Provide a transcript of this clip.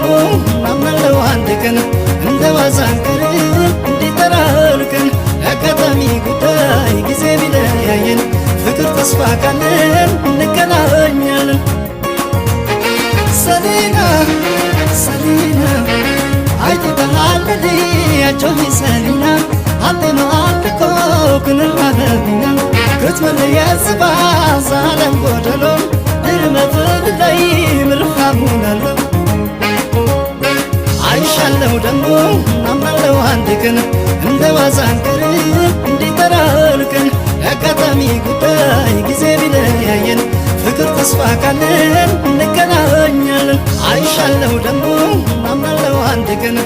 ደሞ አምናለው አንድ ቀን እንደ ዋዛን ቀን እንዲጠራርቀን አጋጣሚ ጉዳይ ጊዜ ቢለያየን ፍቅር ተስፋ ካለን እንገናኛለን። ሰሊና ሰሊና አይተባለዲ አጆኒ ሰሊና አንተማ አንተኮ ኩንራበቢና ክትመለ የዝባ ዛለም ጎደሎ ድርመት ላይ ምርሃሙናሎ አይሻለው ደሞ አምናለው አንድ ቀን እንደ ዋዛን ቀን እንዲጠራርቀን አጋጣሚ ጉዳይ ጊዜ ቢለያየን ፍቅር ተስፋ ካለን እንገናኛለን። አይሻለው ደሞ አምናለው አንድ ቀን